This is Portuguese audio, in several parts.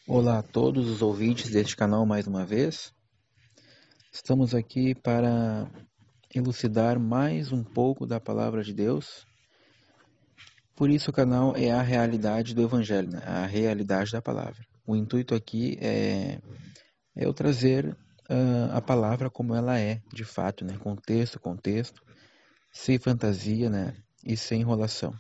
Olá a todos os ouvintes deste canal mais uma vez. Estamos aqui para elucidar mais um pouco da palavra de Deus. Por isso o canal é a realidade do Evangelho, né? A realidade da palavra. O intuito aqui é eu trazer a palavra como ela é, de fato, né? Contexto, sem fantasia, né? E sem enrolação.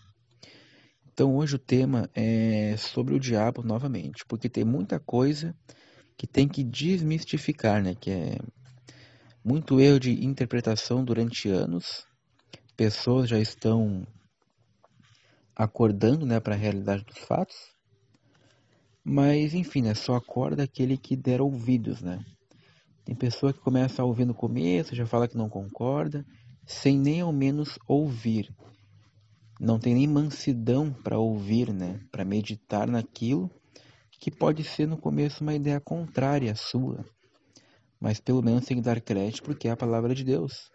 Então hoje o tema é sobre o diabo novamente, porque tem muita coisa que tem que desmistificar, né? Que é muito erro de interpretação durante anos. Pessoas já estão acordando, né, para a realidade dos fatos. Mas, enfim, né, só acorda aquele que der ouvidos, né? Tem pessoa que começa a ouvir no começo, já fala que não concorda, sem nem ao menos ouvir. Não tem nem mansidão para ouvir, né? Para meditar naquilo que pode ser no começo uma ideia contrária à sua. Mas pelo menos tem que dar crédito porque é a palavra de Deus.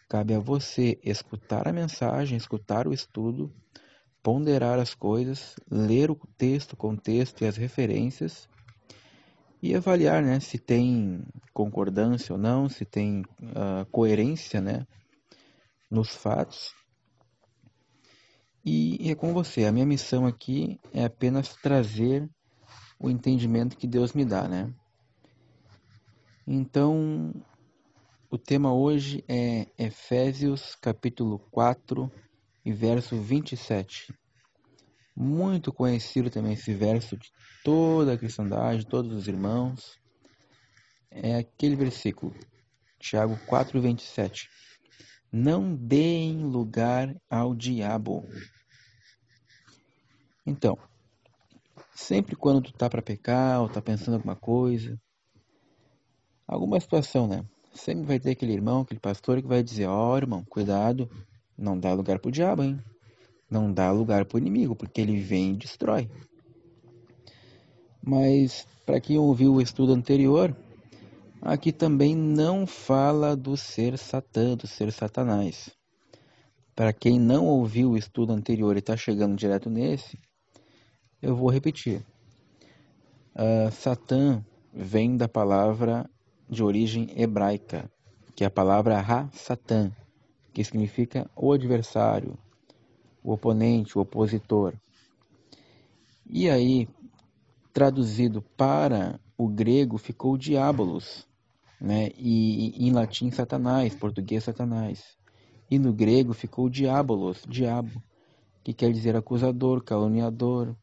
Cabe a você escutar a mensagem, escutar o estudo, ponderar as coisas, ler o texto, o contexto e as referências e avaliar, né, se tem concordância ou não, se tem coerência, né, nos fatos. E é com você. A minha missão aqui é apenas trazer o entendimento que Deus me dá, né? Então, o tema hoje é Efésios capítulo 4 e verso 27. Muito conhecido também esse verso de toda a cristandade, todos os irmãos. É aquele versículo, Tiago 4:27. Não deem lugar ao diabo. Então, sempre quando tu tá para pecar ou tá pensando alguma coisa, alguma situação, né? Sempre vai ter aquele irmão, aquele pastor que vai dizer: ó, irmão, cuidado, não dá lugar pro diabo, hein? Não dá lugar pro inimigo, porque ele vem e destrói. Mas para quem ouviu o estudo anterior, aqui também não fala do ser Satã, do ser Satanás. Para quem não ouviu o estudo anterior e está chegando direto nesse, eu vou repetir. Satã vem da palavra de origem hebraica, que é a palavra Ha-Satã, que significa o adversário, o oponente, o opositor. E aí, traduzido para o grego, ficou diabolos, né? E em latim Satanás, português Satanás. E no grego ficou diabolos, diabo, que quer dizer acusador, caluniador,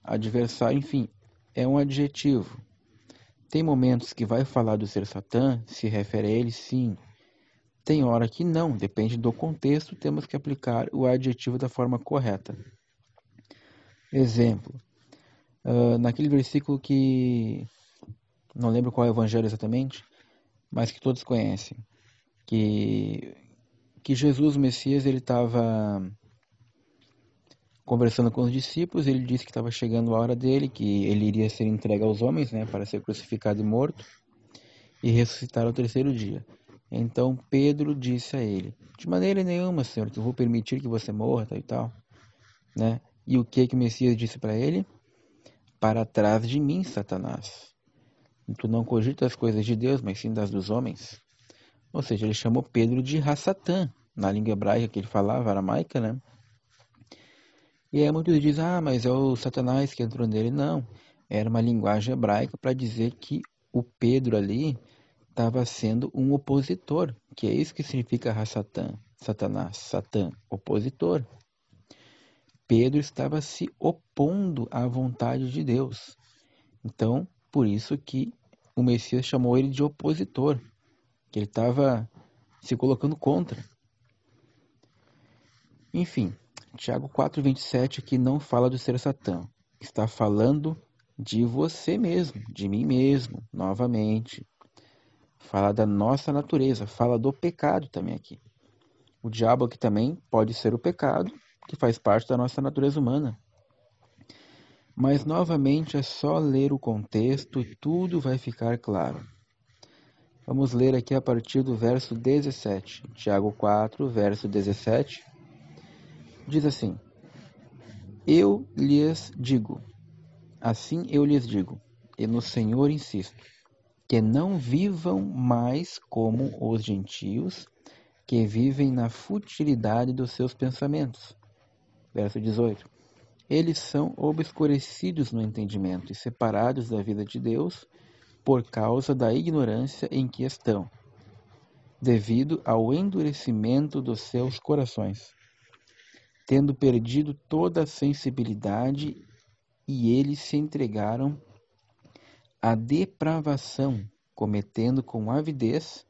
adversário, enfim, é um adjetivo. Tem momentos que vai falar do ser Satã, se refere a ele, sim. Tem hora que não, depende do contexto, temos que aplicar o adjetivo da forma correta. Exemplo, naquele versículo que não lembro qual é o evangelho exatamente, mas que todos conhecem, que Jesus, o Messias, ele estava conversando com os discípulos, ele disse que estava chegando a hora dele, que ele iria ser entregue aos homens, né, para ser crucificado e morto, e ressuscitar ao terceiro dia. Então Pedro disse a ele: de maneira nenhuma, Senhor, que eu vou permitir que você morra, tal e tal, né? E o que o Messias disse para ele? Para trás de mim, Satanás. Tu não cogitas as coisas de Deus, mas sim das dos homens. Ou seja, ele chamou Pedro de Rassatã, na língua hebraica que ele falava, aramaica, né? E aí muitos dizem, mas é o Satanás que entrou nele. Não, era uma linguagem hebraica para dizer que o Pedro ali estava sendo um opositor, que é isso que significa Rassatã, Satanás, Satã, opositor. Pedro estava se opondo à vontade de Deus. Então, por isso que o Messias chamou ele de opositor, que ele estava se colocando contra. Enfim, Tiago 4:27 aqui não fala do ser Satã. Está falando de você mesmo, de mim mesmo, novamente. Fala da nossa natureza, fala do pecado também aqui. O diabo aqui também pode ser o pecado, que faz parte da nossa natureza humana. Mas novamente é só ler o contexto e tudo vai ficar claro. Vamos ler aqui a partir do verso 17. Tiago 4, verso 17. Diz assim: assim eu lhes digo, e no Senhor insisto, que não vivam mais como os gentios, que vivem na futilidade dos seus pensamentos. Verso 18. Eles são obscurecidos no entendimento e separados da vida de Deus por causa da ignorância em que estão, devido ao endurecimento dos seus corações, tendo perdido toda a sensibilidade, e eles se entregaram à depravação, cometendo com avidez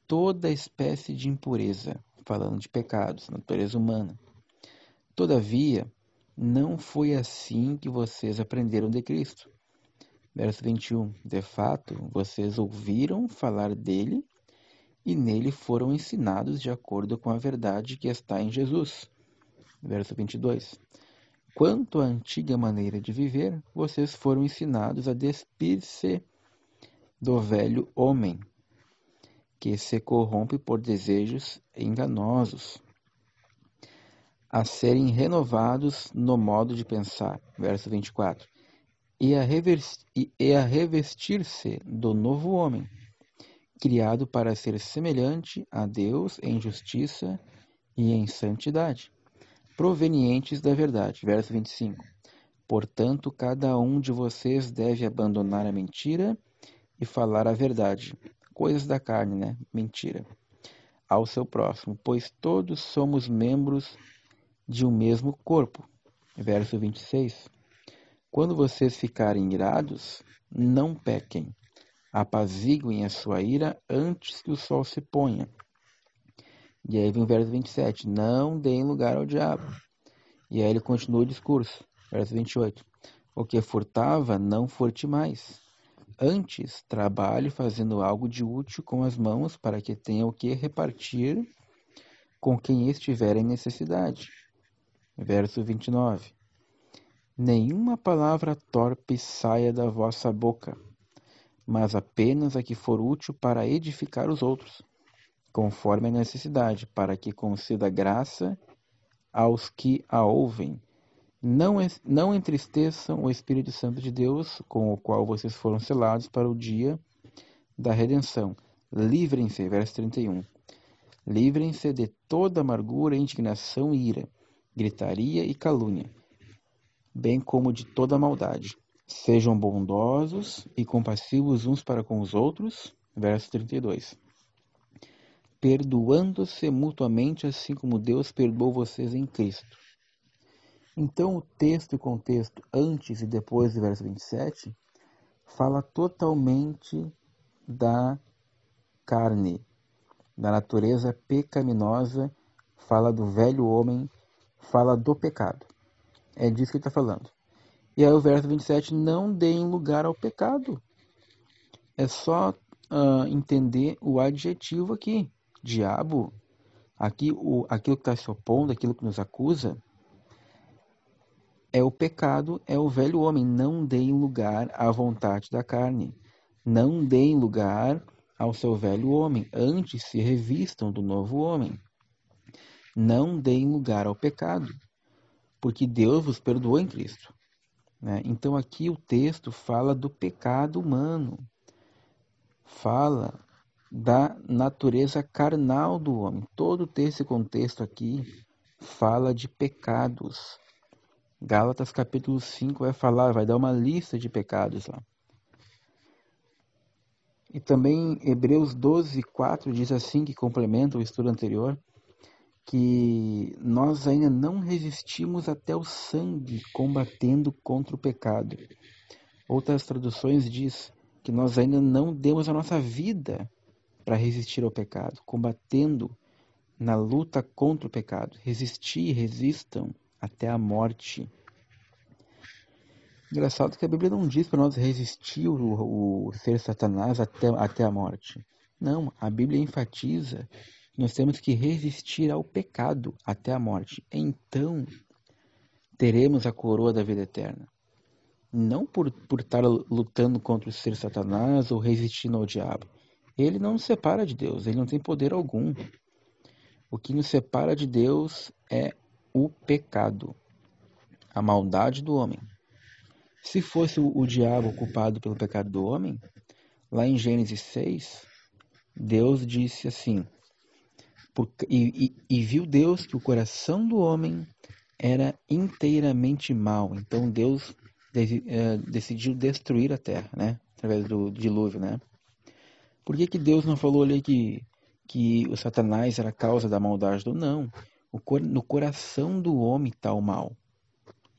toda espécie de impureza, falando de pecados, natureza humana. Todavia, não foi assim que vocês aprenderam de Cristo. Verso 21. De fato, vocês ouviram falar dele e nele foram ensinados de acordo com a verdade que está em Jesus. Verso 22. Quanto à antiga maneira de viver, vocês foram ensinados a despir-se do velho homem, que se corrompe por desejos enganosos, a serem renovados no modo de pensar. Verso 24. E a revestir-se do novo homem, criado para ser semelhante a Deus em justiça e em santidade, provenientes da verdade. Verso 25. Portanto, cada um de vocês deve abandonar a mentira e falar a verdade. Coisas da carne, né? Mentira. Ao seu próximo, pois todos somos membros de um mesmo corpo. Verso 26. Quando vocês ficarem irados, não pequem. Apaziguem a sua ira antes que o sol se ponha. E aí vem o verso 27. Não deem lugar ao diabo. E aí ele continua o discurso. Verso 28. O que furtava, não furte mais. Antes, trabalhe fazendo algo de útil com as mãos para que tenha o que repartir com quem estiver em necessidade. Verso 29. Nenhuma palavra torpe saia da vossa boca, mas apenas a que for útil para edificar os outros, conforme a necessidade, para que conceda graça aos que a ouvem. Não entristeçam o Espírito Santo de Deus, com o qual vocês foram selados para o dia da redenção. Livrem-se, verso 31. Livrem-se de toda amargura, indignação e ira, gritaria e calúnia, bem como de toda maldade. Sejam bondosos e compassivos uns para com os outros. Verso 32. Perdoando-se mutuamente, assim como Deus perdoou vocês em Cristo. Então, o texto e contexto antes e depois do verso 27 fala totalmente da carne, da natureza pecaminosa, fala do velho homem, fala do pecado. É disso que ele está falando. E aí o verso 27, não deem lugar ao pecado. É só entender o adjetivo aqui. Diabo, aquilo que está se opondo, aquilo que nos acusa, é o pecado, é o velho homem. Não deem lugar à vontade da carne. Não deem lugar ao seu velho homem. Antes se revistam do novo homem. Não deem lugar ao pecado, porque Deus vos perdoou em Cristo. Né? Então aqui o texto fala do pecado humano. Fala da natureza carnal do homem. Todo esse contexto aqui fala de pecados. Gálatas capítulo 5 vai dar uma lista de pecados lá. E também Hebreus 12:4 diz assim, que complementa o estudo anterior, que nós ainda não resistimos até o sangue combatendo contra o pecado. Outras traduções diz que nós ainda não demos a nossa vida para resistir ao pecado, combatendo na luta contra o pecado. Resistam até a morte. Engraçado que a Bíblia não diz para nós resistir o ser Satanás até a morte. Não, a Bíblia enfatiza que nós temos que resistir ao pecado até a morte. Então, teremos a coroa da vida eterna. Não por estar lutando contra o ser Satanás ou resistindo ao diabo. Ele não nos separa de Deus, ele não tem poder algum. O que nos separa de Deus é o pecado, a maldade do homem. Se fosse o diabo culpado pelo pecado do homem, lá em Gênesis 6, Deus disse assim, e viu Deus que o coração do homem era inteiramente mau. Então Deus decidiu destruir a terra, né? Através do dilúvio, né? Por que Deus não falou ali que o Satanás era a causa da maldade? Não. No coração do homem está o mal.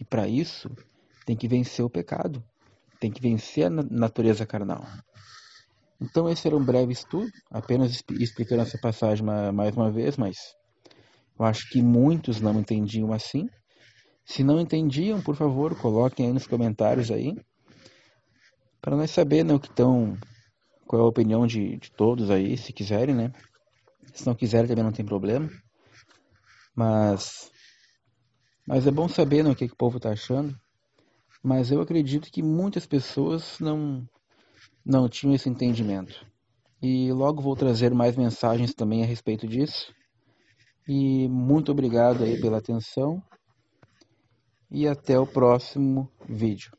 E para isso, tem que vencer o pecado. Tem que vencer a natureza carnal. Então esse era um breve estudo, apenas explicando essa passagem mais uma vez, mas eu acho que muitos não entendiam assim. Se não entendiam, por favor, coloquem aí nos comentários aí, para nós saber, né, qual é a opinião de todos aí, se quiserem, né? Se não quiserem também não tem problema. Mas é bom saber, né, o que o povo está achando. Mas eu acredito que muitas pessoas não tinham esse entendimento. E logo vou trazer mais mensagens também a respeito disso. E muito obrigado aí pela atenção. E até o próximo vídeo.